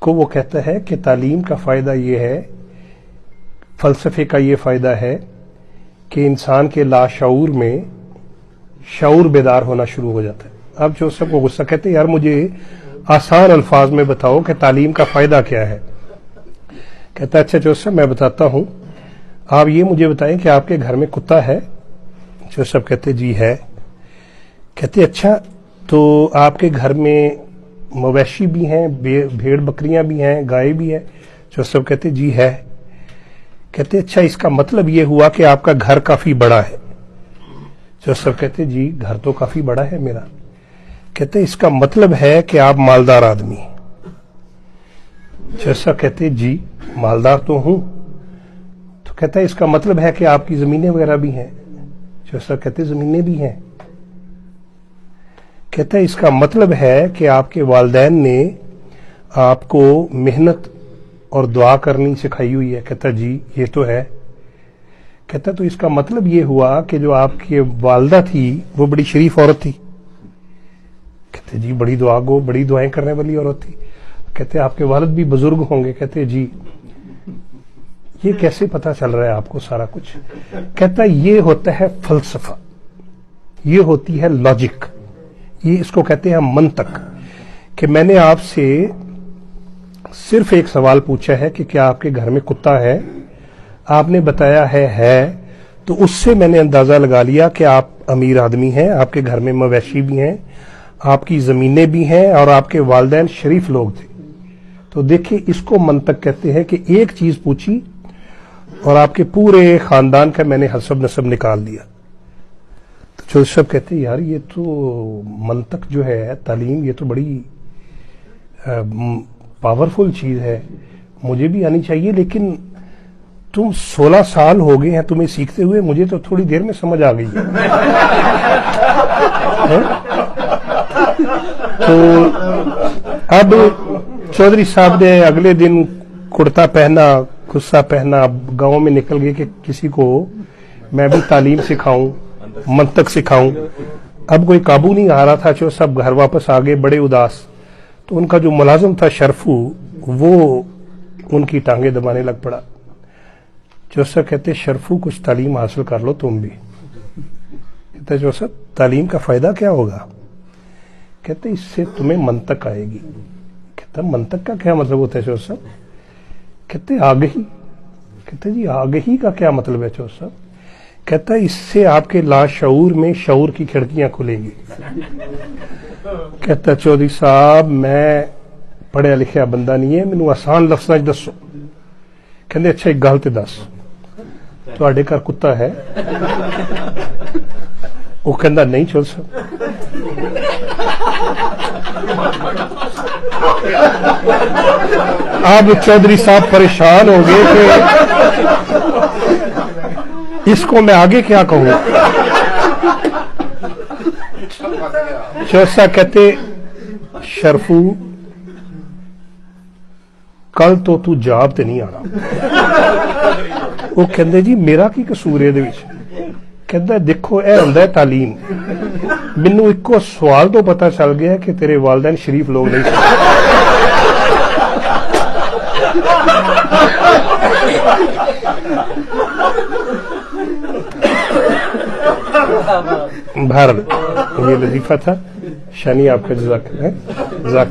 کو وہ کہتا ہے کہ تعلیم کا فائدہ یہ ہے، فلسفے کا یہ فائدہ ہے کہ انسان کے لاشعور میں شعور بیدار ہونا شروع ہو جاتا ہے۔ اب جو سب کو غصہ کہتے ہیں یار مجھے آسان الفاظ میں بتاؤ کہ تعلیم کا فائدہ کیا ہے۔ کہتا ہے اچھا جوسف میں بتاتا ہوں، آپ یہ مجھے بتائیں کہ آپ کے گھر میں کتا ہے؟ جوسف کہتے جی ہے۔ کہتے اچھا تو آپ کے گھر میں مویشی بھی ہیں، بھیڑ بکریاں بھی ہیں، گائے بھی ہے؟ جوسف کہتے جی ہے۔ کہتے اچھا اس کا مطلب یہ ہوا کہ آپ کا گھر کافی بڑا ہے؟ جوسف کہتے جی گھر تو کافی بڑا ہے میرا۔ کہتے اس کا مطلب ہے کہ آپ مالدار آدمی ہیں؟ جوسف کہتے جی مالدار تو ہوں۔ تو کہتا ہے اس کا مطلب ہے کہ آپ کی زمینیں وغیرہ بھی ہیں؟ جوسف کہتے زمینیں بھی ہیں۔ کہتا ہے اس کا مطلب ہے کہ آپ کے والدین نے آپ کو محنت اور دعا کرنی سکھائی ہوئی ہے؟ کہتا جی یہ تو ہے۔ کہتا تو اس کا مطلب یہ ہوا کہ جو آپ کی والدہ تھی وہ بڑی شریف عورت تھی؟ کہتے جی بڑی دعا گو، بڑی دعائیں کرنے والی عورت تھی۔ کہتے آپ کے والد بھی بزرگ ہوں گے؟ کہتے جی۔ یہ کیسے پتا چل رہا ہے آپ کو سارا کچھ؟ کہتا یہ ہوتا ہے فلسفہ، یہ ہوتی ہے لاجک، یہ اس کو کہتے ہیں منطق۔ کہ میں نے آپ سے صرف ایک سوال پوچھا ہے کہ کیا آپ کے گھر میں کتا ہے؟ آپ نے بتایا ہے، تو اس سے میں نے اندازہ لگا لیا کہ آپ امیر آدمی ہیں، آپ کے گھر میں مویشی بھی ہیں، آپ کی زمینیں بھی ہیں، اور آپ کے والدین شریف لوگ تھے۔ تو دیکھیں اس کو منطق کہتے ہیں کہ ایک چیز پوچھی اور آپ کے پورے خاندان کا میں نے حسب نسب نکال دیا۔ تو جوسف کہتے یار یہ تو منطق جو ہے، تعلیم، یہ تو بڑی پاورفل چیز ہے، مجھے بھی آنی چاہیے، لیکن تم 16 سال ہو گئے ہیں تمہیں سیکھتے ہوئے، مجھے تو تھوڑی دیر میں سمجھ آ گئی ہے۔ تو اب چودھری صاحب نے اگلے دن کرتا پہنا، خصہ پہنا، گاؤں میں نکل گئے کہ کسی کو میں بھی تعلیم سکھاؤں، منطق سکھاؤں۔ اب کوئی قابو نہیں آ رہا تھا، جو سب گھر واپس آ گئے بڑے اداس۔ تو ان کا جو ملازم تھا شرفو، وہ ان کی ٹانگیں دبانے لگ پڑا۔ جوسف کہتے شرفو کچھ تعلیم حاصل کر لو تم بھی۔ کہتے جوسف تعلیم کا فائدہ کیا ہوگا؟ کہتے اس سے تمہیں منطق آئے گی۔ کہتا منطق کا کیا مطلب ہوتا ہے جوسف؟ کہتے آگہی۔ کہتے جی آگہی کا کیا مطلب ہے جوسف؟ کہتا اس سے آپ کے لاشعور میں شعور کی کھڑکیاں کھلیں گی۔ کہتا چودھری صاحب میں پڑھیا لکھیا بندہ نہیں ہے، مینوں آسان لفظاں وچ دسو۔ کہندے اچھا ایک گل تے دس، تواڈے گھر کتا ہے؟ وہ کہندا نہیں جوسف۔ اب چودھری صاحب پریشان ہو گئے کہ اس کو میں آگے کیا کہوں۔ جوسف کہتے شرفو کل تو جاب تے نہیں آنا۔ وہ کہندے جی میرا کی قصور ہے دے وچ؟ کہندا دیکھو اے ہوندا ہے تعلیم، مینوں ایکو سوال تو پتہ چل گیا کہ تیرے والدین شریف لوگ نہیں سن۔ بہرحال یہ لطیفہ تھا، شانی آپ کا جزاک اللہ۔